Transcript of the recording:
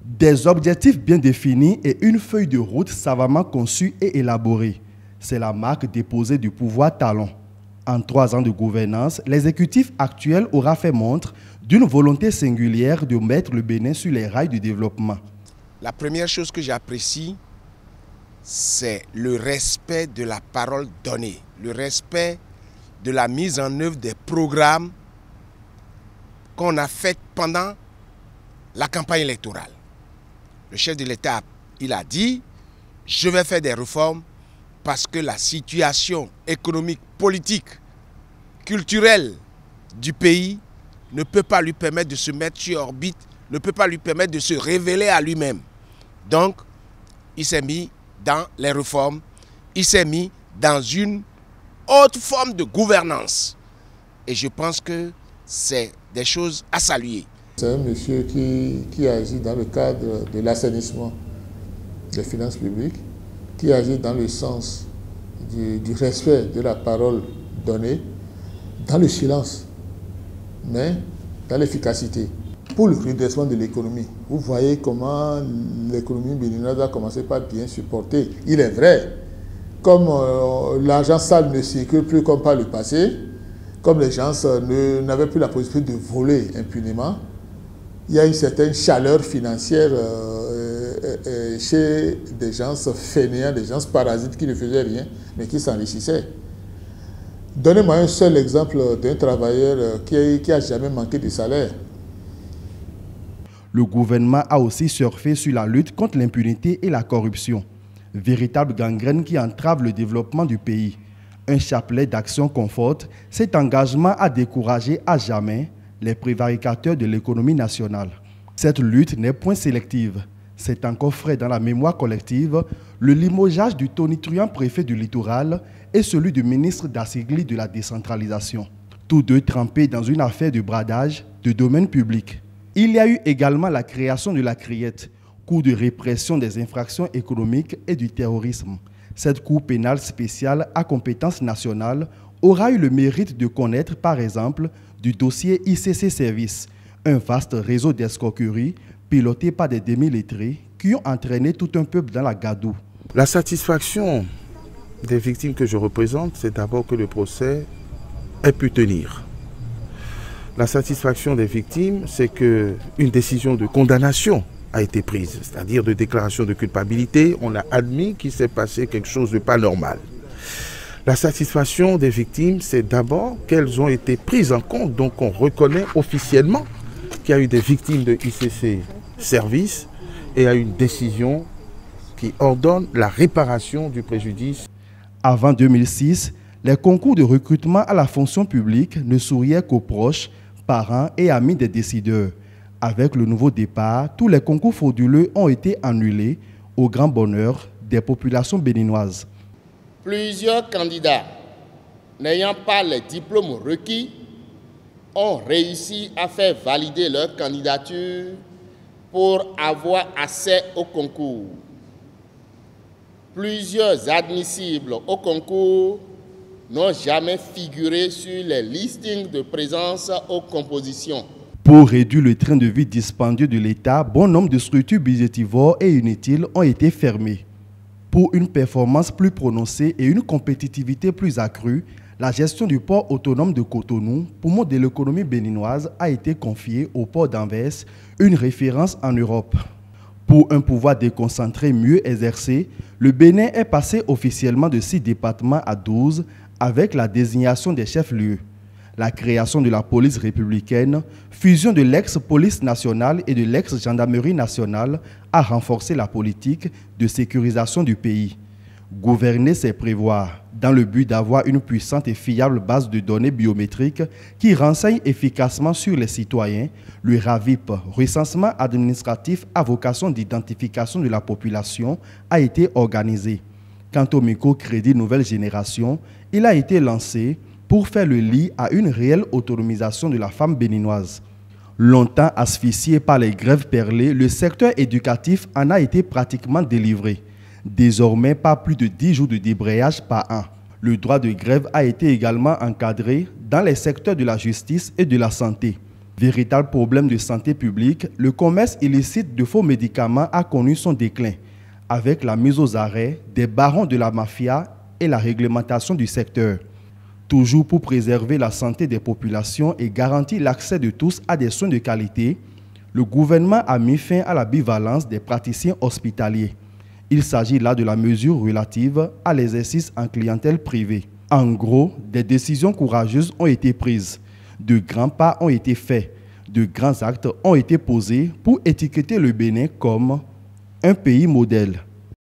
Des objectifs bien définis et une feuille de route savamment conçue et élaborée. C'est la marque déposée du pouvoir talon. En 3 ans de gouvernance, l'exécutif actuel aura fait montre d'une volonté singulière de mettre le Bénin sur les rails du développement. La première chose que j'apprécie, c'est le respect de la parole donnée, le respect de la mise en œuvre des programmes qu'on a fait pendant la campagne électorale. Le chef de l'État, il a dit, je vais faire des réformes parce que la situation économique, politique, culturelle du pays ne peut pas lui permettre de se mettre sur orbite, ne peut pas lui permettre de se révéler à lui-même. Donc, il s'est mis dans les réformes, il s'est mis dans une autre forme de gouvernance. Et je pense que c'est des choses à saluer. C'est un monsieur qui agit dans le cadre de l'assainissement des finances publiques, qui agit dans le sens du respect de la parole donnée, dans le silence, mais dans l'efficacité. Pour le redressement de l'économie, vous voyez comment l'économie béninoise a commencé par bien supporter. Il est vrai, comme l'argent sale ne circule plus comme par le passé, comme les gens n'avaient plus la possibilité de voler impunément, il y a une certaine chaleur financière chez des gens fainéants, des gens parasites qui ne faisaient rien, mais qui s'enrichissaient. Donnez-moi un seul exemple d'un travailleur qui n'a jamais manqué de salaire. Le gouvernement a aussi surfé sur la lutte contre l'impunité et la corruption, véritable gangrène qui entrave le développement du pays. Un chapelet d'actions conforte cet engagement à décourager à jamais les prévaricateurs de l'économie nationale. Cette lutte n'est point sélective. C'est encore frais dans la mémoire collective le limogeage du tonitruant préfet du littoral et celui du ministre d'Assigli de la décentralisation. Tous deux trempés dans une affaire de bradage de domaine public. Il y a eu également la création de la CRIET, Cour de répression des infractions économiques et du terrorisme. Cette cour pénale spéciale à compétence nationale aura eu le mérite de connaître, par exemple, du dossier ICC Service, un vaste réseau d'escroqueries piloté par des demi-lettrés qui ont entraîné tout un peuple dans la gadoue. La satisfaction des victimes que je représente, c'est d'abord que le procès ait pu tenir. La satisfaction des victimes, c'est qu'une décision de condamnation a été prise, c'est-à-dire de déclaration de culpabilité. On a admis qu'il s'est passé quelque chose de pas normal. La satisfaction des victimes, c'est d'abord qu'elles ont été prises en compte. Donc on reconnaît officiellement qu'il y a eu des victimes de ICC Service et a une décision qui ordonne la réparation du préjudice. Avant 2006, les concours de recrutement à la fonction publique ne souriaient qu'aux proches, parents et amis des décideurs. Avec le nouveau départ, tous les concours frauduleux ont été annulés au grand bonheur des populations béninoises. Plusieurs candidats n'ayant pas les diplômes requis ont réussi à faire valider leur candidature pour avoir accès au concours. Plusieurs admissibles au concours n'ont jamais figuré sur les listings de présence aux compositions. Pour réduire le train de vie dispendieux de l'État, bon nombre de structures budgétivores et inutiles ont été fermées. Pour une performance plus prononcée et une compétitivité plus accrue, la gestion du port autonome de Cotonou, poumon de l'économie béninoise, a été confiée au port d'Anvers, une référence en Europe. Pour un pouvoir déconcentré mieux exercé, le Bénin est passé officiellement de 6 départements à 12 avec la désignation des chefs-lieux. La création de la police républicaine, fusion de l'ex-police nationale et de l'ex-gendarmerie nationale a renforcé la politique de sécurisation du pays. Gouverner, c'est prévoir, dans le but d'avoir une puissante et fiable base de données biométriques qui renseigne efficacement sur les citoyens. Le RAVIP, recensement administratif à vocation d'identification de la population, a été organisé. Quant au microcrédit nouvelle génération, il a été lancé pour faire le lit à une réelle autonomisation de la femme béninoise. Longtemps asphyxié par les grèves perlées, le secteur éducatif en a été pratiquement délivré. Désormais, pas plus de 10 jours de débrayage par an. Le droit de grève a été également encadré dans les secteurs de la justice et de la santé. Véritable problème de santé publique, le commerce illicite de faux médicaments a connu son déclin, avec la mise aux arrêts des barons de la mafia et la réglementation du secteur. Toujours pour préserver la santé des populations et garantir l'accès de tous à des soins de qualité, le gouvernement a mis fin à la bivalence des praticiens hospitaliers. Il s'agit là de la mesure relative à l'exercice en clientèle privée. En gros, des décisions courageuses ont été prises. De grands pas ont été faits, de grands actes ont été posés pour étiqueter le Bénin comme un pays modèle.